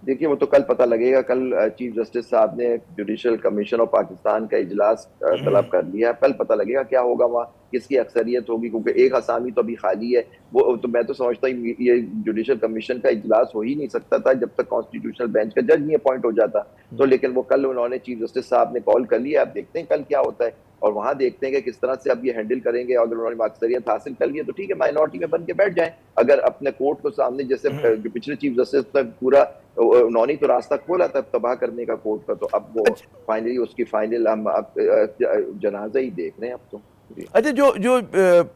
دیکھیے وہ تو کل پتہ لگے گا. کل چیف جسٹس صاحب نے جوڈیشل کمیشن آف پاکستان کا اجلاس طلب کر لیا. کل پتہ لگے گا کیا ہوگا وہاں, کس کی اکثریت ہوگی, کیونکہ ایک اسامی تو ابھی خالی ہے. وہ تو میں تو سمجھتا ہوں یہ جوڈیشل کمیشن کا اجلاس ہو ہی نہیں سکتا تھا جب تک کانسٹیٹیوشنل بینچ کا جج نہیں اپوائنٹ ہو جاتا. تو لیکن وہ کل انہوں نے چیف جسٹس صاحب نے کال کر لیا. اب دیکھتے ہیں کل کیا ہوتا ہے, اور وہاں دیکھتے ہیں کہ کس طرح سے اب یہ ہینڈل کریں گے. اگر انہوں نے اکثریت حاصل کر لی ہے تو ٹھیک ہے, مائنورٹی میں بن کے بیٹھ جائیں. اگر اپنے کورٹ کو سامنے, جیسے جو پچھلے چیف جسٹس نے پورا انہوں نے تو راستہ کھولا تھا تباہ کرنے کا کورٹ کا, تو اب وہ فائنلی اس کی فائنل ہم جنازہ ہی دیکھ رہے ہیں اب تو. اچھا, جو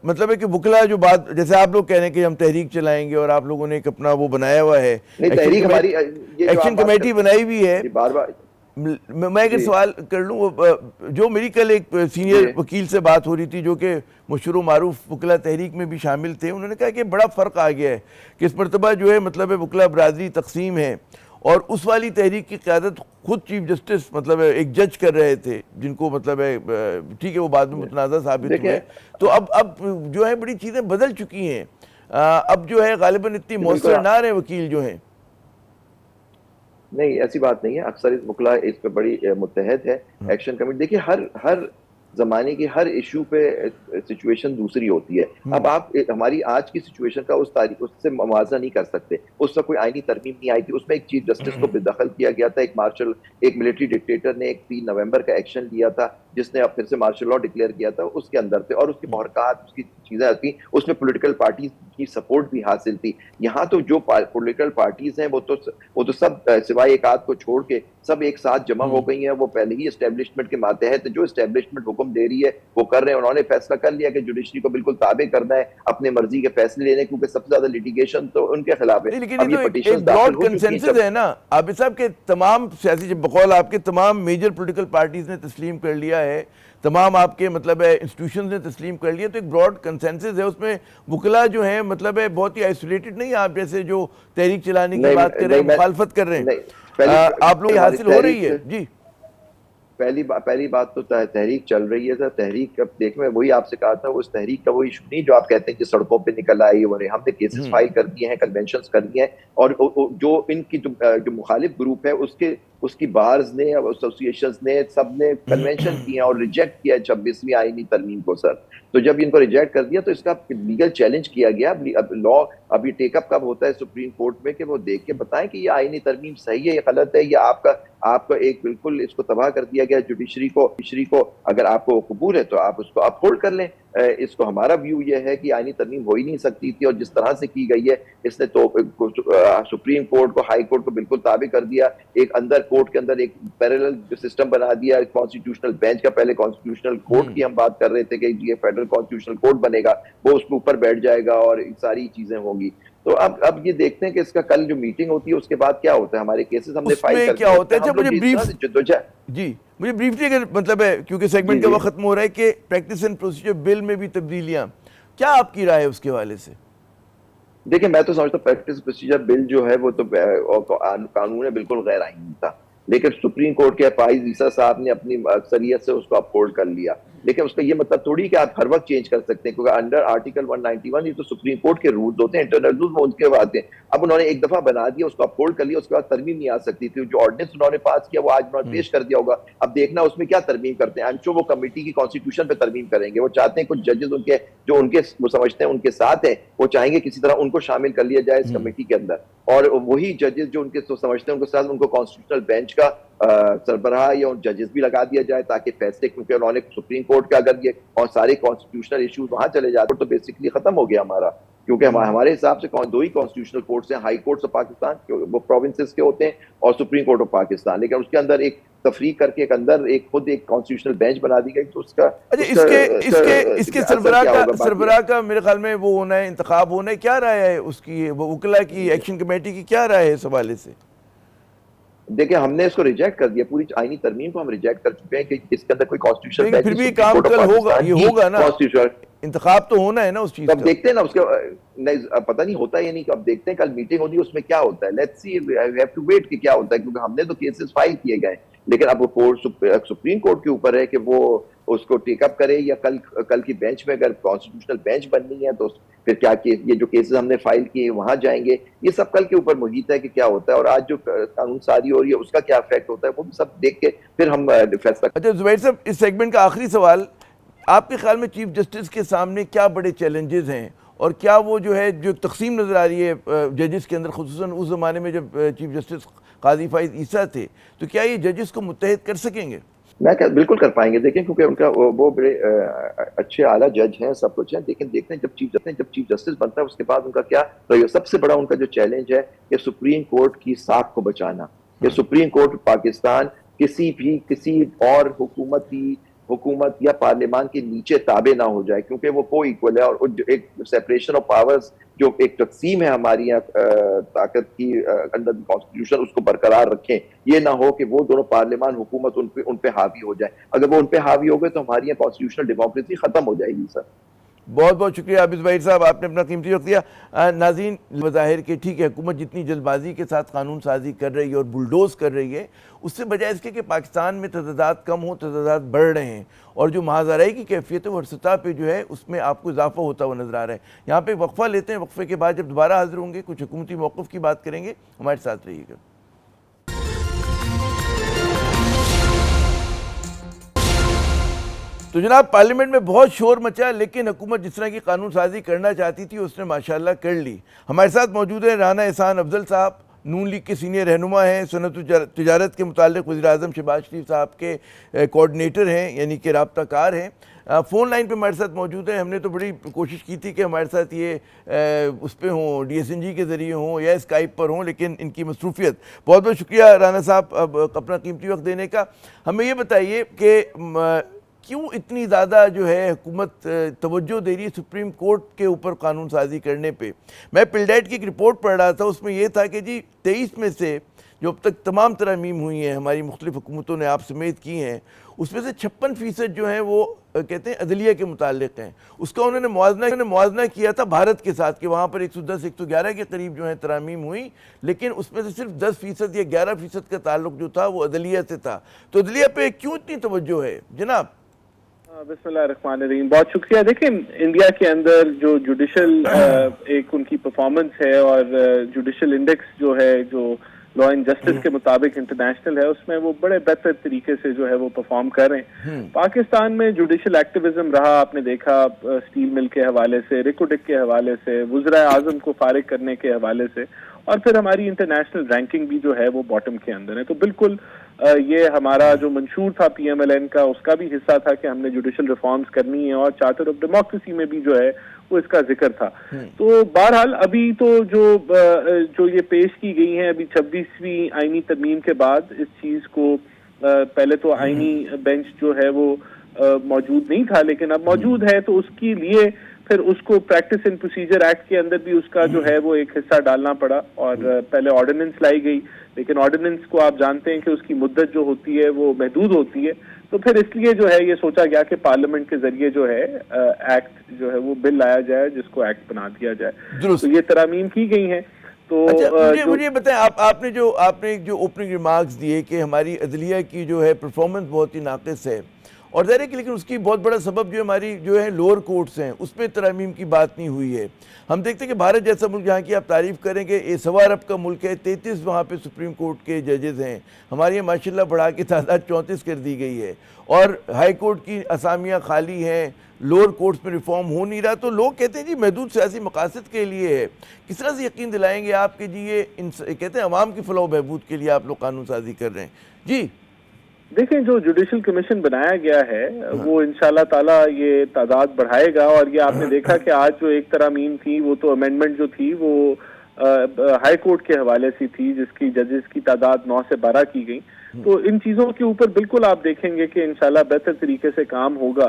مطلب ہے کہ وکلا جو بات, جیسے آپ لوگ کہہ رہے ہیں کہ ہم تحریک چلائیں گے, اور آپ لوگوں نے ایک اپنا وہ بنایا ہوا ہے, نہیں تحریک ہماری, یہ جو آپ ایکشن بات کمیٹی کرتے بنائی ہوئی ہے. ہیں بار بار, میں اگر سوال کر لوں, جو میری کل ایک سینئر وکیل سے بات ہو رہی تھی جو کہ مشہور و معروف وکلا تحریک میں بھی شامل تھے, انہوں نے کہا کہ بڑا فرق آ گیا ہے کہ اس مرتبہ جو ہے مطلب ہے وکلا برادری تقسیم ہے, اور اس والی تحریک کی قیادت خود چیف جسٹس مطلب ہے ایک جج کر رہے تھے, جن کو مطلب ہے ٹھیک ہے وہ بعد میں متنازع ثابت ہوئے. تو اب جو ہے بڑی چیزیں بدل چکی ہیں, اب جو ہے غالباً اتنی مؤثر نہ رہے وکیل جو ہیں. نہیں ایسی بات نہیں ہے, اکثر وکلا اس پہ بڑی متحد ہے. ایکشن کمیٹی دیکھیے ہر زمانے کی ہر ایشو پہ سچویشن دوسری ہوتی ہے. اب آپ ہماری آج کی سچویشن کا اس تاریخ اس سے موازنہ نہیں کر سکتے. اس وقت کوئی آئینی ترمیم نہیں آئی تھی, اس میں ایک چیف جسٹس کو بے دخل کیا گیا تھا. ایک ملٹری ڈکٹیٹر نے ایک 3 نومبر کا ایکشن لیا تھا, جس نے اب پھر سے مارشل لاء ڈکلیئر کیا تھا. اس کے اندر تھے, اور اس کی محرکات, اس کی چیزیں تھیں, اس میں پولیٹیکل پارٹیز کی سپورٹ بھی حاصل تھی. یہاں تو جو پولیٹیکل پارٹیز ہیں وہ تو سب سوائے ایک آدھ کو چھوڑ کے سب ایک ساتھ جمع ہو گئی ہیں. وہ پہلے ہی اسٹیبلشمنٹ کے ماتحت جو اسٹیبلشمنٹ حکم دے رہی ہے وہ کر رہے ہیں. انہوں نے فیصلہ کر لیا کہ جوڈیشری کو بالکل تابع کرنا ہے, اپنے مرضی کے فیصلے لینے, کیونکہ سب سے زیادہ لیٹیگیشن تو ان کے خلاف ہے. نہیں, لیکن اب یہ یہ تو پٹیشنز ایک داخل براڈ ہو چکی ہیں. کنسنسس ہے نا عابد صاحب, کہ تمام سیاسی, بقول آپ کے تمام میجر پولیٹیکل پارٹیز نے تسلیم کر لیا ہے, تمام آپ کے مطلب ہے انسٹیٹیوشنز نے تسلیم کر لیا, تو ایک براڈ کنسنسس ہے. اس میں وکلا جو ہیں مطلب ہے بہت ہی آئسولیٹڈ نہیں, آپ جیسے جو تحریک چلانے کی بات کر رہے ہیں, مخالفت کر رہے ہیں, آپ لوگ حاصل ہو رہی ہے. جی پہلی بات تو تحریک چل رہی ہے. تحریک اب دیکھ, میں وہی آپ سے کہا تھا, اس تحریک کا وہ ایشو نہیں جو آپ کہتے ہیں کہ سڑکوں پہ نکل آئی, اور ہم نے کیسز فائل کر دیے ہیں, کنونشنز کر دیے ہیں, اور جو ان کی جو مخالف گروپ ہے اس کی بارز نے, ایسوسیشنز نے, سب نے کنونشن کیے اور ریجیکٹ کیا 26ویں آئینی ترمیم کو. سر تو جب ان کو ریجیکٹ کر دیا تو اس کا لیگل چیلنج کیا گیا. اب لا ابھی ٹیک اپ کب ہوتا ہے سپریم کورٹ میں, کہ وہ دیکھ کے بتائیں کہ یہ آئینی ترمیم صحیح ہے یا غلط ہے, یا آپ کا ایک بالکل اس کو تباہ کر دیا گیا جوڈیشری کو. اگر آپ کو قبول ہے تو آپ اس کو اپ ہولڈ کر لیں. اس کو ہمارا ویو یہ ہے کہ آئینی ترمیم ہو ہی نہیں سکتی تھی, اور جس طرح سے کی گئی ہے اس نے تو سپریم کورٹ کو, ہائی کورٹ کو بالکل تابع کر دیا. ایک اندر کورٹ کے اندر ایک پیرلل سسٹم بنا دیا کانسٹیٹیوشنل بینچ کا. پہلے کانسٹیٹیوشنل کورٹ کی ہم بات کر رہے تھے کہ یہ فیڈرل کانسٹیٹیوشنل کورٹ بنے گا, وہ اس کے اوپر بیٹھ جائے گا اور ساری چیزیں ہوں گی. تو اب یہ دیکھتے ہیں کہ اس کا کل جو میٹنگ ہوتی ہے اس کے بعد کیا ہوتا ہے. ہمارے کیسز ہم نے اس فائل میں کر کیا دیے. ہوتا ہے. اچھا مجھے بریفلی اگر مطلب ہے, کیونکہ سیگمنٹ کا وقت ختم ہو رہا ہے, کہ پریکٹس اینڈ پروسیجر بل میں بھی تبدیلیاں, کیا آپ کی رائے ہے اس کے حوالے سے؟ دیکھیں میں تو سمجھتا ہوں پریکٹس پروسیجر بل جو ہے وہ تو قانون ہے بالکل غیر آئینی تھا, لیکن سپریم کورٹ کے فائز عیسیٰ صاحب نے اپنی اکثریت سے اس کو اپہولڈ کر لیا. لیکن اس کا یہ مطلب تھوڑی کہ آپ ہر وقت چینج کر سکتے ہیں, کیونکہ انڈر آرٹیکل 191 یہ تو سپریم کورٹ کے رولز ہوتے ہیں, انٹرنل رولز وہ ان کے آتے ہیں. اب انہوں نے ایک دفعہ بنا دیا, اس کو اپہولڈ کر لیا, اس کے بعد ترمیم نہیں آ سکتی تھی. جو آرڈیننس انہوں نے پاس کیا وہ آج انہوں نے پیش کر دیا ہوگا. اب دیکھنا اس میں کیا ترمیم کرتے ہیں. وہ کمیٹی کی کانسٹیٹیوشن پہ ترمیم کریں گے. وہ چاہتے ہیں کچھ ججز ان کے جو ان کے وہ سمجھتے ہیں ان کے ساتھ ہیں, وہ چاہیں گے کسی طرح ان کو شامل کر لیا جائے اس کمیٹی کے اندر, اور وہی ججز جو ان کے سمجھتے ہیں ان کے ساتھ ان کو کانسٹیٹیوشنل بینچ کا سربراہ یا ان ججز بھی لگا دیا جائے, تاکہ فیصلے, کیونکہ انہوں نے سپریم کورٹ کا اگر یہ اور سارے کانسٹیٹیوشنل ایشوز وہاں چلے جاتے تو بیسیکلی ختم ہو گیا ہمارا. کیونکہ ہمارے حساب سے دو ہی کانسٹیٹیوشنل کورٹس ہیں, ہائی کورٹس آف پاکستان وہ پروونسز کے ہوتے ہیں اور سپریم کورٹ آف پاکستان, لیکن اس کے اندر ایک تفریق کر کے ایک اندر ایک خود ایک کانسٹیٹیوشنل بینچ بنا دی گئی. تو اس کا اس کے سربراہ کا میرے خیال میں وہ ہونا ہے, انتخاب ہونا ہے, کیا رائے ہے اس کی, وکلاء کی ایکشن کمیٹی کی کیا رائے ہے اس حوالے سے؟ دیکھیں ہم نے اس کو ریجیکٹ کر دیا, پوری آئینی ترمیم کو ہم ریجیکٹ کر چکے ہیں کہ اس کے اندر کوئی کانسٹیٹیوشنل بینچ, پھر بھی کام کل ہوگا, یہ ہوگا نا, انتخاب تو ہونا ہے نا اس چیز کا. اب دیکھتے ہیں نا اس کے پتہ نہیں ہوتا ہے یا نہیں, اب دیکھتے ہیں کل میٹنگ ہوگی اس میں کیا ہوتا ہے. Let's see, we have to wait کہ کیا ہوتا ہے, کیونکہ ہم نے تو کیسز فائل کیے گئے, لیکن اب وہ سپریم کورٹ کے اوپر ہے کہ وہ اس کو ٹیک اپ کرے یا کل کی بینچ میں اگر کانسٹیٹیوشنل بینچ بننی ہے تو پھر کیا یہ جو کیسز ہم نے فائل کیے وہاں جائیں گے. یہ سب کل کے اوپر محیط ہے کہ کیا ہوتا ہے, اور آج جو قانون سازی ہو رہی ہے اس کا کیا افیکٹ ہوتا ہے, وہ بھی سب دیکھ کے پھر ہم فیصلہ. اچھا زبیر صاحب, اس سیگمنٹ کا آخری سوال, آپ کے خیال میں چیف جسٹس کے سامنے کیا بڑے چیلنجز ہیں, اور کیا وہ جو ہے جو تقسیم نظر آ رہی ہے ججز کے اندر, خصوصاً اس زمانے میں جب چیف جسٹس قاضی فائز عیسیٰ تھے, تو کیا یہ ججز کو متحد کر سکیں گے؟ میں بالکل کر پائیں گے. دیکھیں کیونکہ ان کا وہ بڑے اچھے اعلیٰ جج ہیں, سب کچھ ہیں, لیکن دیکھتے ہیں جب چیف جسٹس بنتا ہے اس کے بعد ان کا کیا سب سے بڑا ان کا جو چیلنج ہے کہ سپریم کورٹ کی ساکھ کو بچانا, کہ سپریم کورٹ پاکستان کسی اور حکومت یا پارلیمان کے نیچے تابع نہ ہو جائے, کیونکہ وہ کو ایکول ہے, اور ایک سیپریشن آف پاورز جو ایک تقسیم ہے ہماری طاقت کی انڈر کانسٹیٹیوشن, اس کو برقرار رکھیں. یہ نہ ہو کہ وہ دونوں پارلیمان حکومت ان پہ حاوی ہو جائے. اگر وہ ان پہ حاوی ہو گئے تو ہماری یہاں کانسٹیٹیوشنل ڈیموکریسی ختم ہو جائے گی. سر بہت بہت شکریہ عابد ظہیر صاحب, آپ نے اپنا قیمتی وقت دیا. ناظرین, بظاہر کہ ٹھیک ہے حکومت جتنی جلد بازی کے ساتھ قانون سازی کر رہی ہے اور بلڈوز کر رہی ہے, اس سے بجائے اس کے کہ پاکستان میں تضادات کم ہوں, تضادات بڑھ رہے ہیں, اور جو محاذرائی کی کیفیت ہے وہ ہر سطح پہ جو ہے اس میں آپ کو اضافہ ہوتا ہوا نظر آ رہا ہے. یہاں پہ وقفہ لیتے ہیں, وقفے کے بعد جب دوبارہ حاضر ہوں گے کچھ حکومتی موقف کی بات کریں گے. ہمارے ساتھ رہیے گا. تو جناب, پارلیمنٹ میں بہت شور مچا, لیکن حکومت جس طرح کی قانون سازی کرنا چاہتی تھی اس نے ماشاءاللہ کر لی. ہمارے ساتھ موجود ہیں رانا احسان افضل صاحب, نون لیگ کے سینئر رہنما ہیں, صنعت و تجارت کے متعلق وزیر اعظم شہباز شریف صاحب کے کوآرڈینیٹر ہیں, یعنی کہ رابطہ کار ہیں. فون لائن پہ ہمارے ساتھ موجود ہیں. ہم نے تو بڑی کوشش کی تھی کہ ہمارے ساتھ یہ اس پہ ہوں, ڈی ایس این جی کے ذریعے ہوں یا اسکائپ پر ہوں, لیکن ان کی مصروفیت. بہت بہت شکریہ رانا صاحب اپنا قیمتی وقت دینے کا. ہمیں یہ بتائیے کہ کیوں اتنی زیادہ جو ہے حکومت توجہ دے رہی ہے سپریم کورٹ کے اوپر قانون سازی کرنے پہ؟ میں پلڈیٹ کی ایک رپورٹ پڑھ رہا تھا, اس میں یہ تھا کہ جی 23 میں سے جو اب تک تمام ترامیم ہوئی ہیں ہماری مختلف حکومتوں نے آپ سمیت کی ہیں, اس میں سے 56% جو ہیں وہ کہتے ہیں عدلیہ کے متعلق ہیں. اس کا انہوں نے موازنہ کیا تھا بھارت کے ساتھ کہ وہاں پر 110-111 کے قریب جو ہیں ترامیم ہوئی, لیکن اس میں سے صرف 10% یا 11% کا تعلق جو تھا وہ عدلیہ سے تھا. تو عدلیہ پہ کیوں اتنی توجہ ہے جناب؟ بسم اللہ الرحمن الرحیم. بہت شکریہ. دیکھیں, انڈیا کے اندر جو جوڈیشل ایک ان کی پرفارمنس ہے, اور جوڈیشل انڈیکس جو ہے جو لا اینڈ جسٹس کے مطابق انٹرنیشنل ہے, اس میں وہ بڑے بہتر طریقے سے جو ہے وہ پرفارم کر رہے ہیں. پاکستان میں جوڈیشل ایکٹیویزم رہا, آپ نے دیکھا اسٹیل مل کے حوالے سے, ریکوڈک کے حوالے سے, وزراء اعظم کو فارغ کرنے کے حوالے سے, اور پھر ہماری انٹرنیشنل رینکنگ بھی جو ہے وہ باٹم کے اندر ہے. تو بالکل یہ ہمارا جو منشور تھا پی ایم ایل این کا, اس کا بھی حصہ تھا کہ ہم نے جوڈیشل ریفارمز کرنی ہے, اور چارٹر آف ڈیموکریسی میں بھی جو ہے وہ اس کا ذکر تھا. تو بہرحال ابھی تو جو یہ پیش کی گئی ہیں ابھی 26ویں آئینی ترمیم کے بعد, اس چیز کو پہلے تو آئینی بینچ جو ہے وہ موجود نہیں تھا, لیکن اب موجود ہے, تو اس کے لیے پھر اس کو پریکٹس اینڈ پروسیجر ایکٹ کے اندر بھی اس کا جو ہے وہ ایک حصہ ڈالنا پڑا, اور پہلے آرڈیننس لائی گئی, لیکن آرڈیننس کو آپ جانتے ہیں کہ اس کی مدت جو ہوتی ہے وہ محدود ہوتی ہے. تو پھر اس لیے جو ہے یہ سوچا گیا کہ پارلیمنٹ کے ذریعے جو ہے ایکٹ جو ہے وہ بل لایا جائے, جس کو ایکٹ بنا دیا جائے. تو یہ ترامیم کی گئی ہیں. تو مجھے بتائیں, آپ نے جو اوپننگ ریمارکس دیے کہ ہماری عدلیہ کی جو ہے پرفارمنس بہت ہی ناقص ہے, اور ظاہر ہے کہ لیکن اس کی بہت بڑا سبب جو ہماری جو ہے لوور کورٹس ہیں, اس پہ ترامیم کی بات نہیں ہوئی ہے. ہم دیکھتے ہیں کہ بھارت جیسا ملک جہاں کی آپ تعریف کریں گے, یہ 1.25 ارب کا ملک ہے, 33 وہاں پہ سپریم کورٹ کے ججز ہیں. ہمارے یہاں ماشاءاللہ بڑھا کے تعداد 34 کر دی گئی ہے, اور ہائی کورٹ کی اسامیاں خالی ہیں, لوور کورٹس میں ریفارم ہو نہیں رہا. تو لوگ کہتے ہیں جی محدود سیاسی مقاصد کے لیے ہے. کس طرح سے یقین دلائیں گے آپ کہ جی یہ کہتے ہیں عوام کی فلاح و بہبود کے لیے آپ لوگ قانون سازی کر رہے ہیں؟ جی دیکھیں جو جوڈیشل کمیشن بنایا گیا ہے وہ انشاءاللہ تعالیٰ یہ تعداد بڑھائے گا، اور یہ آپ نے دیکھا کہ آج جو ایک ترامیم تھی وہ تو امینڈمنٹ جو تھی وہ ہائی کورٹ کے حوالے سے تھی، جس کی ججز کی تعداد 9 سے 12 کی گئی. تو ان چیزوں کے اوپر بالکل آپ دیکھیں گے کہ انشاءاللہ بہتر طریقے سے کام ہوگا،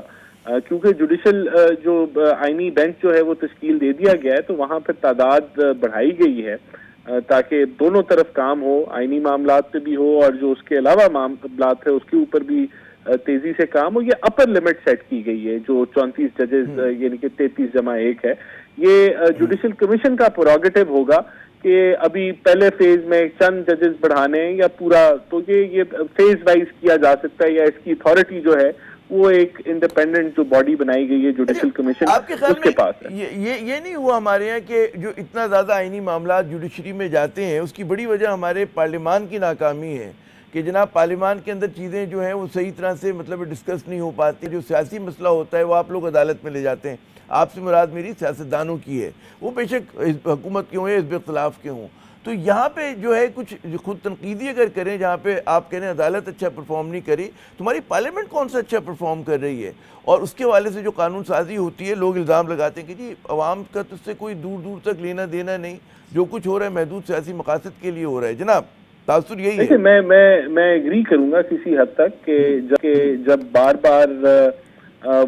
کیونکہ جوڈیشل جو آئینی بینچ جو ہے وہ تشکیل دے دیا گیا ہے، تو وہاں پھر تعداد بڑھائی گئی ہے تاکہ دونوں طرف کام ہو، آئینی معاملات پہ بھی ہو اور جو اس کے علاوہ معاملات ہے اس کے اوپر بھی تیزی سے کام ہو. یہ اپر لمٹ سیٹ کی گئی ہے جو 34 ججز یعنی کہ 33+1 ہے. یہ جوڈیشل کمیشن کا پروگیٹو ہوگا کہ ابھی پہلے فیز میں چند ججز بڑھانے یا پورا، تو یہ فیز وائز کیا جا سکتا ہے، یا اس کی اتھارٹی جو ہے وہ ایک انڈیپینڈنٹ جو باڈی بنائی گئی ہے جوڈیشل کمیشن آپ کے خیال اس کے پاس ہے. یہ نہیں ہوا ہمارے یہاں کہ جو اتنا زیادہ آئینی معاملات جوڈیشری میں جاتے ہیں اس کی بڑی وجہ ہمارے پارلیمان کی ناکامی ہے کہ جناب پارلیمان کے اندر چیزیں جو ہیں وہ صحیح طرح سے مطلب ڈسکس نہیں ہو پاتی، جو سیاسی مسئلہ ہوتا ہے وہ آپ لوگ عدالت میں لے جاتے ہیں. آپ سے مراد میری سیاستدانوں کی ہے، وہ بے شک حکومت کے ہوں یا حزب اختلاف کے ہوں. تو یہاں پہ جو ہے کچھ خود تنقیدی اگر کریں جہاں پہ آپ کہہ رہے ہیں عدالت اچھا پرفارم نہیں کری، تمہاری پارلیمنٹ کون سا اچھا پرفارم کر رہی ہے؟ اور اس کے حوالے سے جو قانون سازی ہوتی ہے لوگ الزام لگاتے ہیں کہ جی عوام کا تو اس سے کوئی دور دور تک لینا دینا نہیں، جو کچھ ہو رہا ہے محدود سیاسی مقاصد کے لیے ہو رہا ہے. جناب تاثر یہی ہے. دیکھیں میں ایگری کروں گا کسی حد تک کہ جب بار بار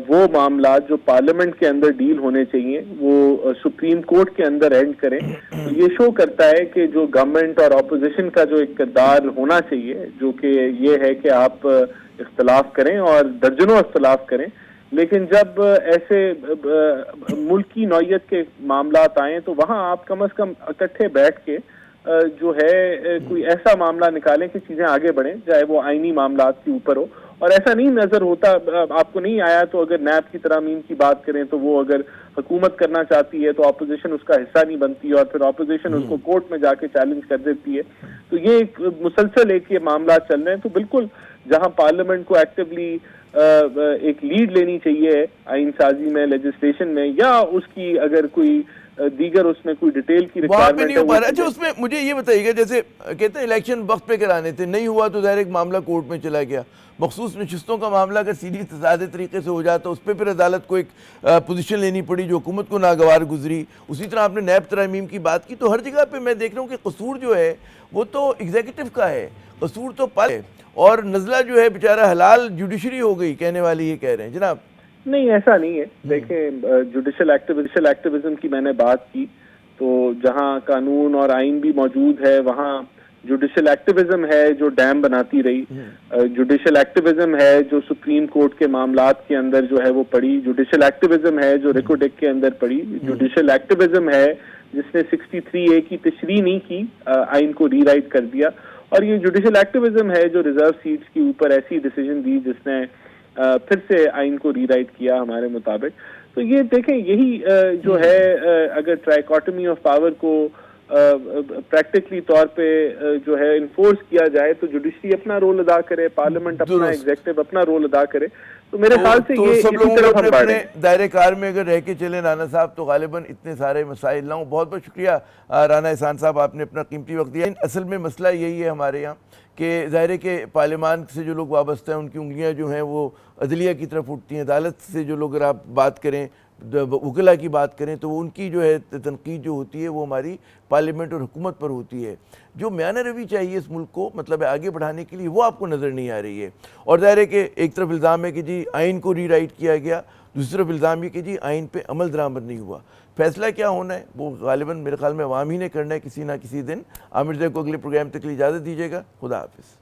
وہ معاملات جو پارلیمنٹ کے اندر ڈیل ہونے چاہیے وہ سپریم کورٹ کے اندر اینڈ کریں، تو یہ شو کرتا ہے کہ جو گورنمنٹ اور اپوزیشن کا جو ایک کردار ہونا چاہیے، جو کہ یہ ہے کہ آپ اختلاف کریں اور درجنوں اختلاف کریں، لیکن جب ایسے ملکی نوعیت کے معاملات آئیں تو وہاں آپ کم از کم اکٹھے بیٹھ کے جو ہے کوئی ایسا معاملہ نکالیں کہ چیزیں آگے بڑھیں، چاہے وہ آئینی معاملات کے اوپر ہو. اور ایسا نہیں نظر ہوتا، آپ کو نہیں آیا تو اگر نیب کی ترامیم کی بات کریں تو وہ اگر حکومت کرنا چاہتی ہے تو اپوزیشن اس کا حصہ نہیں بنتی اور پھر اپوزیشن اس کو کورٹ میں جا کے چیلنج کر دیتی ہے. تو یہ ایک مسلسل ایک یہ معاملات چل رہے ہیں. تو بالکل جہاں پارلیمنٹ کو ایکٹیولی ایک لیڈ لینی چاہیے آئین سازی میں، لیجسلیشن میں، یا اس کی اگر کوئی دیگر اس میں کوئی ڈیٹیل کی ریکوائرمنٹ ہے. اچھا اس میں مجھے یہ بتائیے گا، جیسے کہتے ہیں الیکشن وقت پہ کرانے تھے، نہیں ہوا تو ظاہر ایک معاملہ کورٹ میں چلا گیا. مخصوص نشستوں کا معاملہ اگر سیدھی سادے طریقے سے ہو جاتا اس پہ پھر عدالت کو ایک پوزیشن لینی پڑی جو حکومت کو ناگوار گزری. اسی طرح آپ نے نیب ترامیم کی بات کی. تو ہر جگہ پہ میں دیکھ رہا ہوں کہ قصور جو ہے وہ تو ایگزیکٹو کا ہے، قصور تو پر ہے، اور نزلہ جو ہے بیچارہ حلال جوڈیشری ہو گئی کہنے والی یہ کہہ رہے ہیں. جناب نہیں ایسا نہیں ہے. دیکھیں جوڈیشل ایکٹیویزم کی میں نے بات کی، تو جہاں قانون اور آئین بھی موجود ہے وہاں جوڈیشل ایکٹیویزم ہے جو ڈیم بناتی رہی، جوڈیشل ایکٹیویزم ہے جو سپریم کورٹ کے معاملات کے اندر جو ہے وہ پڑی، جوڈیشل ایکٹیویزم ہے جو ریکوڈیک کے اندر پڑی، جوڈیشل ایکٹیویزم ہے جس نے 63A کی تشریح نہیں کی، آئین کو ری رائٹ کر دیا، اور یہ جوڈیشل ایکٹیویزم ہے جو ریزرو سیٹس کے اوپر ایسی ڈیسیجن دی جس نے پھر سے آئین کو ری رائٹ کیا ہمارے مطابق. تو یہ دیکھیں یہی جو ہے اگر ٹرائیکاٹمی آف پاور کو پریکٹیکلی طور پہ جو ہے انفورس کیا جائے تو جوڈیشری اپنا رول ادا کرے، پارلیمنٹ اپنا، ایگزیکٹو اپنا رول ادا کرے، تو میرے خیال سے یہ سب اسی طرف ہم بڑھیں. دائرے کار میں اگر رہ کے چلیں رانا صاحب تو غالباً اتنے سارے مسائل نہ ہوں. بہت بہت شکریہ رانا احسان صاحب، آپ نے اپنا قیمتی وقت دیا. اصل میں مسئلہ یہی ہے ہمارے یہاں کہ ظاہر ہے کہ پارلیمان سے جو لوگ وابستہ ہیں ان کی انگلیاں جو ہیں وہ عدلیہ کی طرف اٹھتی ہیں. عدالت سے جو لوگ اگر آپ بات کریں، وکلا کی بات کریں تو ان کی جو ہے تنقید جو ہوتی ہے وہ ہماری پارلیمنٹ اور حکومت پر ہوتی ہے. جو میانہ روی چاہیے اس ملک کو مطلب آگے بڑھانے کے لیے وہ آپ کو نظر نہیں آ رہی ہے. اور ظاہر ہے کہ ایک طرف الزام ہے کہ جی آئین کو ری رائٹ کیا گیا، دوسری طرف الزام یہ کہ جی آئین پہ عمل درآمد نہیں ہوا. فیصلہ کیا ہونا ہے وہ غالباً میرے خیال میں عوام ہی نے کرنا ہے کسی نہ کسی دن. عامر زیب کو اگلے پروگرام تک کے لیے اجازت دیجیے گا. خدا حافظ.